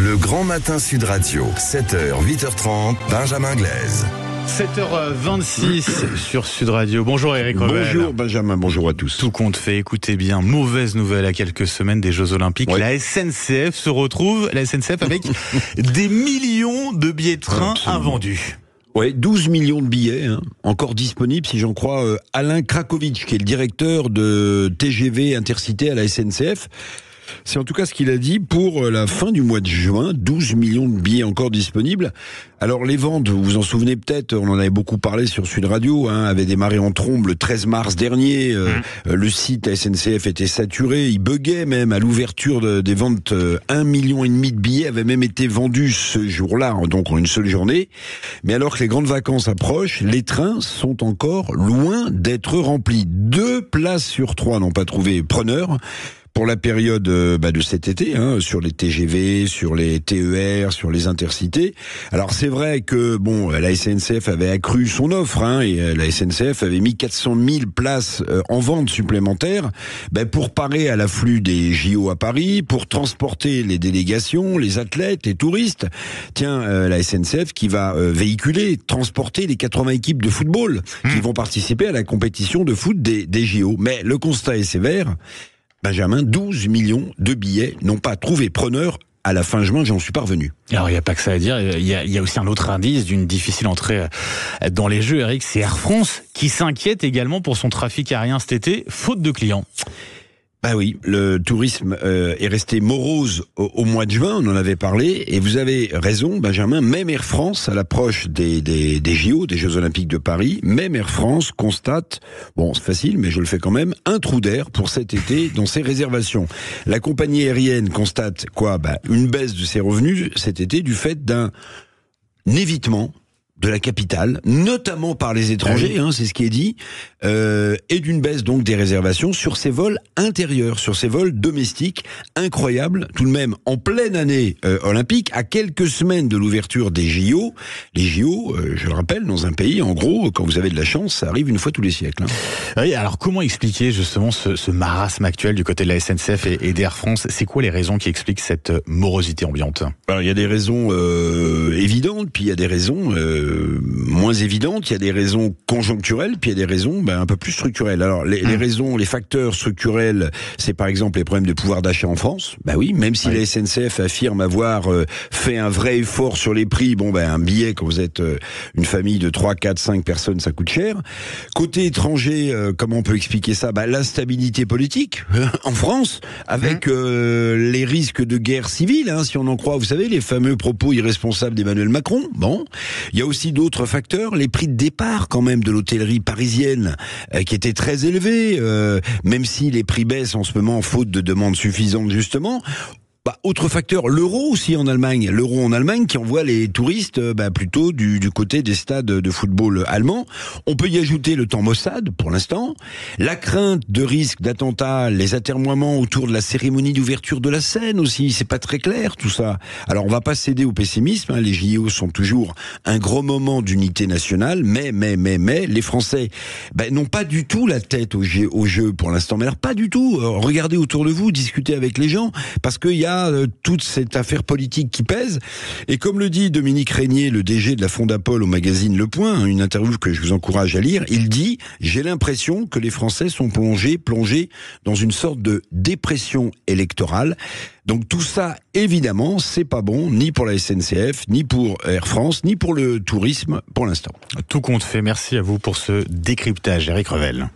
Le Grand Matin Sud Radio, 7h, 8h30, Benjamin Glaise. 7h26 sur Sud Radio. Bonjour Eric Revel. Bonjour Benjamin, bonjour à tous. Tout compte fait, écoutez bien, mauvaise nouvelle à quelques semaines des Jeux Olympiques. Ouais. La SNCF se retrouve, avec des millions de billets de train invendus. Ouais, 12 millions de billets, encore disponibles, si j'en crois Alain Krakowicz, qui est le directeur de TGV Intercité à la SNCF. C'est en tout cas ce qu'il a dit pour la fin du mois de juin, 12 millions de billets encore disponibles. Alors les ventes, vous vous en souvenez peut-être, on en avait beaucoup parlé sur Sud Radio, avaient démarré en trombe le 13 mars dernier. Le site SNCF était saturé, il buguait même à l'ouverture des ventes. 1,5 million de billets avaient même été vendus ce jour-là, donc en une seule journée. Mais alors que les grandes vacances approchent, les trains sont encore loin d'être remplis. 2 places sur 3 n'ont pas trouvé preneur. Pour la période de cet été, sur les TGV, sur les TER, sur les intercités. Alors c'est vrai que la SNCF avait accru son offre, et la SNCF avait mis 400 000 places en vente supplémentaires, pour parer à l'afflux des JO à Paris, pour transporter les délégations, les athlètes, les touristes. Tiens, la SNCF qui va transporter les 80 équipes de football qui vont participer à la compétition de foot des JO. Mais le constat est sévère. Benjamin, 12 millions de billets n'ont pas trouvé preneur à la fin juin, j'en suis parvenu. Alors il n'y a pas que ça à dire, il y a aussi un autre indice d'une difficile entrée dans les Jeux, Eric, c'est Air France qui s'inquiète également pour son trafic aérien cet été, faute de clients. Bah oui, le tourisme est resté morose au mois de juin, on en avait parlé, et vous avez raison, Benjamin, même Air France, à l'approche des JO, des Jeux Olympiques de Paris, même Air France constate, c'est facile, mais je le fais quand même, un trou d'air pour cet été dans ses réservations. La compagnie aérienne constate quoi ? Une baisse de ses revenus cet été du fait d'un évitement de la capitale, notamment par les étrangers, c'est ce qui est dit, et d'une baisse donc des réservations sur ces vols intérieurs, sur ces vols domestiques. Incroyable, tout de même, en pleine année olympique, à quelques semaines de l'ouverture des JO. Les JO, je le rappelle, dans un pays, en gros, quand vous avez de la chance, ça arrive une fois tous les siècles. Oui, alors comment expliquer justement ce marasme actuel du côté de la SNCF et d'Air France ? C'est quoi les raisons qui expliquent cette morosité ambiante ? Alors, il y a des raisons évidentes, puis il y a des raisons moins évidentes, il y a des raisons conjoncturelles, puis il y a des raisons un peu plus structurelles. Alors les raisons, les facteurs structurels, c'est par exemple les problèmes de pouvoir d'achat en France. Oui, même si la SNCF affirme avoir fait un vrai effort sur les prix, un billet quand vous êtes une famille de 3, 4, 5 personnes, ça coûte cher. Côté étranger, comment on peut expliquer ça ? L'instabilité politique en France, avec les risques de guerre civile, si on en croit, vous savez, les fameux propos irresponsables d'Emmanuel Macron. Il y a aussi d'autres facteurs, les prix de départ quand même de l'hôtellerie parisienne qui étaient très élevés, même si les prix baissent en ce moment faute de demande suffisante justement. Autre facteur, l'euro aussi en Allemagne. L'euro en Allemagne qui envoie les touristes plutôt du côté des stades de football allemands. On peut y ajouter le temps maussade pour l'instant, la crainte de risque d'attentats, les atermoiements autour de la cérémonie d'ouverture de la Seine aussi. C'est pas très clair tout ça. Alors on va pas céder au pessimisme. Les JO sont toujours un gros moment d'unité nationale, mais les Français n'ont pas du tout la tête au jeu pour l'instant. Mais alors pas du tout. Regardez autour de vous, discutez avec les gens, parce qu'il y a toute cette affaire politique qui pèse. Et comme le dit Dominique Régnier, le DG de la Fondapol au magazine Le Point, une interview que je vous encourage à lire, il dit « J'ai l'impression que les Français sont plongés dans une sorte de dépression électorale ». Donc tout ça, évidemment, c'est pas bon, ni pour la SNCF, ni pour Air France, ni pour le tourisme pour l'instant. Tout compte fait. Merci à vous pour ce décryptage, Eric Revel.